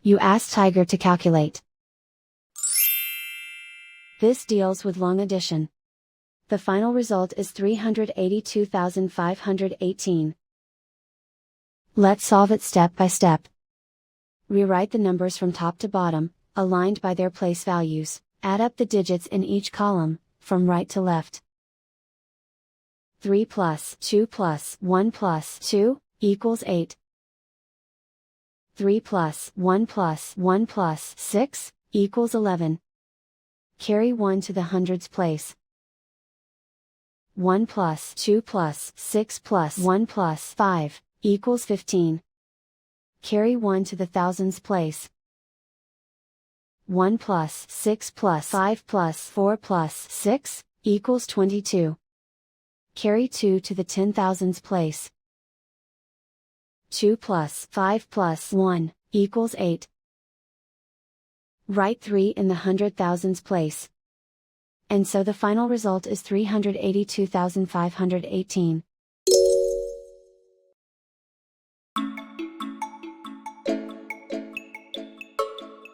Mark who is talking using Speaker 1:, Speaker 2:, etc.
Speaker 1: You ask Tiger to calculate. This deals with long addition. The final result is 382,518. Let's solve it step by step. Rewrite the numbers from top to bottom, aligned by their place values. Add up the digits in each column, from right to left. 3 plus 2 plus 1 plus 2, equals 8. 3 plus 1 plus 1 plus 6, equals 11. Carry 1 to the hundreds place. 1 plus 2 plus 6 plus 1 plus 5, equals 15. Carry 1 to the thousands place. 1 plus 6 plus 5 plus 4 plus 6, equals 22. Carry 2 to the 10,000s place. 2 plus 5 plus 1, equals 8. Write 3 in the 100,000s place. And so the final result is 382,518.